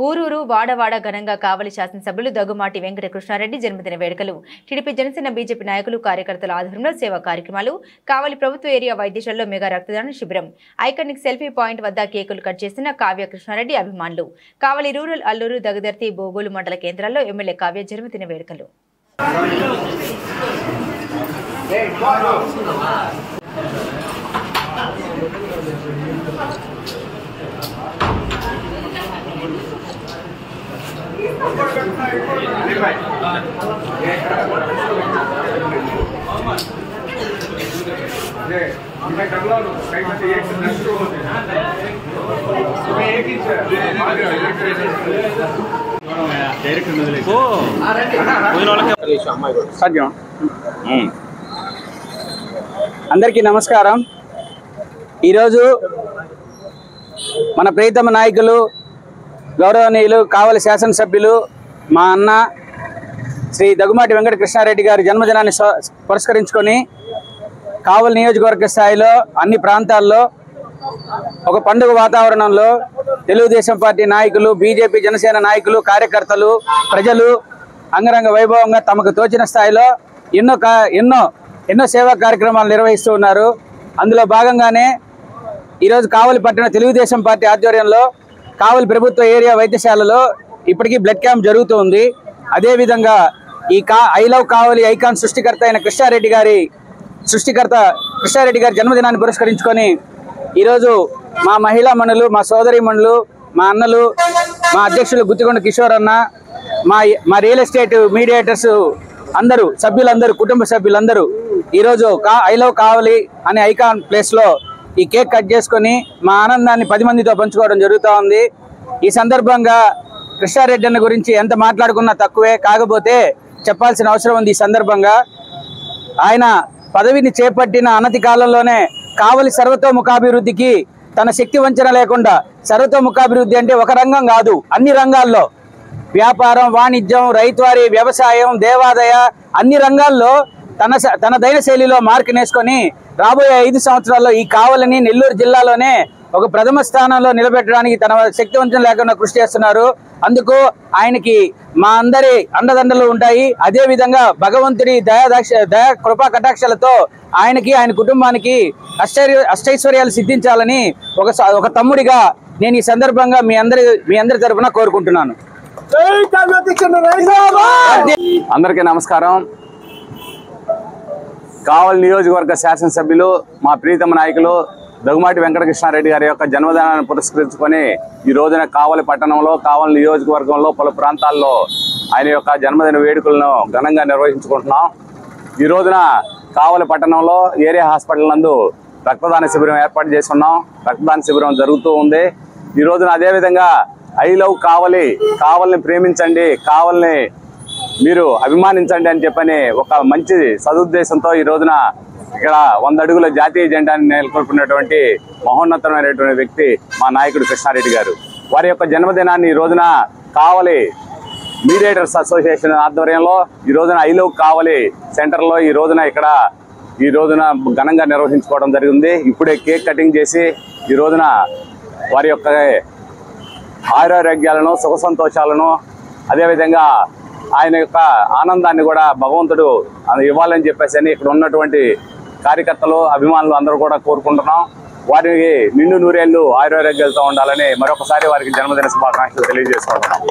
ఊరూరు వాడవాడ ఘనంగా కావలి శాసనసభ్యులు దగ్గుమాటి వెంకట కృష్ణారెడ్డి జన్మదిన వేడుకలు టీడీపీ జనసేన బీజేపీ నాయకులు కార్యకర్తల ఆధ్వర్యంలో సేవా కార్యక్రమాలు కావలి ప్రభుత్వ ఏరియా వైద్యశాలలో మెగా రక్తదాన శిబిరం ఐకానిక్ సెల్ఫీ పాయింట్ వద్ద కేకులు కట్ చేసిన కావ్య కృష్ణారెడ్డి అభిమానులు కావలి రూరల్ అల్లూరు దగదర్తి బోగోలు మండల కేంద్రాల్లో ఎమ్మెల్యే కావ్య జన్మదిన వేడుకలు అందరికీ నమస్కారం। ఈరోజు మన ప్రియతమ నాయకులు గౌరవనీయులు కావలి శాసనసభ్యులు మా అన్న శ్రీ దగ్గుమాటి వెంకట కృష్ణారెడ్డి గారి జన్మదినాన్ని పురస్కరించుకొని కావలి నియోజకవర్గ స్థాయిలో అన్ని ప్రాంతాల్లో ఒక పండుగ వాతావరణంలో తెలుగుదేశం పార్టీ నాయకులు, బీజేపీ జనసేన నాయకులు, కార్యకర్తలు, ప్రజలు అంగరంగ వైభవంగా తమకు తోచిన స్థాయిలో ఎన్నో సేవా కార్యక్రమాలు నిర్వహిస్తూ ఉన్నారు। అందులో భాగంగానే ఈరోజు కావలి పట్టణ తెలుగుదేశం పార్టీ ఆధ్వర్యంలో కావలి ప్రభుత్వ ఏరియా వైద్యశాలలో ఇప్పటికీ బ్లడ్ క్యాంప్ జరుగుతూ ఉంది। అదేవిధంగా ఈ ఐ లవ్ కావలి ఐకాన్ సృష్టికర్త అయిన కృష్ణారెడ్డి గారి జన్మదినాన్ని పురస్కరించుకొని ఈరోజు మా మహిళా మణులు, మా సోదరి మణులు, మా అన్నలు, మా అధ్యక్షులు గుత్తికొండ కిషోర్ అన్న, మా రియల్ ఎస్టేట్ మీడియేటర్స్ అందరూ సభ్యులందరూ, కుటుంబ సభ్యులందరూ ఈరోజు ఐ లవ్ కావలి అనే ఐకాన్ ప్లేస్లో ఈ కేక్ కట్ చేసుకొని మా ఆనందాన్ని 10 మందితో పంచుకోవడం జరుగుతూ ఉంది। ఈ సందర్భంగా కృష్ణారెడ్డి అన్న గురించి ఎంత మాట్లాడుకున్నా తక్కువే, కాకపోతే చెప్పాల్సిన అవసరం ఉంది। ఈ సందర్భంగా ఆయన పదవిని చేపట్టిన అనతి కాలంలోనే కావలి సర్వతోముఖాభివృద్ధికి తన శక్తి వంచన లేకుండా, సర్వతోముఖాభివృద్ధి అంటే ఒక రంగం కాదు, అన్ని రంగాల్లో వ్యాపారం, వాణిజ్యం, రైతువారీ, వ్యవసాయం, దేవాదాయ అన్ని రంగాల్లో తనదైన శైలిలో మార్కునేసుకొని రాబోయే 5 సంవత్సరాల్లో ఈ కావలిని నెల్లూరు జిల్లాలోనే ఒక ప్రథమ స్థానంలో నిలబెట్టడానికి తన శక్తి వంచన లేకుండా కృషి చేస్తున్నారు। అందుకు ఆయనకి మా అందరి అండదండలు ఉంటాయి। అదేవిధంగా భగవంతుడి దయా కృపా కటాక్షలతో ఆయనకి, ఆయన కుటుంబానికి అష్టైశ్వర్యాలు సిద్ధించాలని ఒక తమ్ముడిగా నేను ఈ సందర్భంగా మీ అందరి తరఫున కోరుకుంటున్నాను। అందరికీ నమస్కారం। కావలి నియోజకవర్గ శాసనసభ్యులు మా ప్రీతమ నాయకులు దగ్గుమాటి వెంకట కృష్ణారెడ్డి గారి యొక్క జన్మదినాన్ని పురస్కరించుకొని ఈ రోజున కావలి పట్టణంలో, కావలి నియోజకవర్గంలో పలు ప్రాంతాల్లో ఆయన యొక్క జన్మదిన వేడుకలను ఘనంగా నిర్వహించుకుంటున్నాం। ఈ రోజున కావలి పట్టణంలో ఏరియా హాస్పిటల్ నందు రక్తదాన శిబిరం ఏర్పాటు చేసుకున్నాం। రక్తదాన శిబిరం జరుగుతూ ఉంది। ఈ రోజున అదేవిధంగా ఐ లవ్ కావలి, కావలిని ప్రేమించండి, కావలిని మీరు అభిమానించండి అని చెప్పని ఒక మంచి సదుద్దేశంతో ఈ రోజున ఇక్కడ 100 అడుగుల జాతీయ జెండాని నెలకొల్పినటువంటి మహోన్నతమైనటువంటి వ్యక్తి మా నాయకుడు కృష్ణారెడ్డి గారు। వారి యొక్క జన్మదినాన్ని ఈ రోజున కావలి మీడియేటర్స్ అసోసియేషన్ ఆధ్వర్యంలో ఈ రోజున ఐ లవ్ కావలి సెంటర్లో ఈ రోజున ఘనంగా నిర్వహించుకోవడం జరిగింది। ఇప్పుడే కేక్ కటింగ్ చేసి ఈ రోజున వారి యొక్క ఆరోగ్యాలను, సుఖ సంతోషాలను, అదేవిధంగా ఆయన యొక్క ఆనందాన్ని కూడా భగవంతుడు ఇవ్వాలని చెప్పేసి ఇక్కడ ఉన్నటువంటి కార్యకర్తలు, అభిమానులు అందరూ కూడా కోరుకుంటున్నాం। వారికి నిండు నూరేళ్లు ఆరోగ్యాలతో ఉండాలని మరొకసారి వారికి జన్మదిన శుభాకాంక్షలు తెలియజేసుకుంటున్నాం।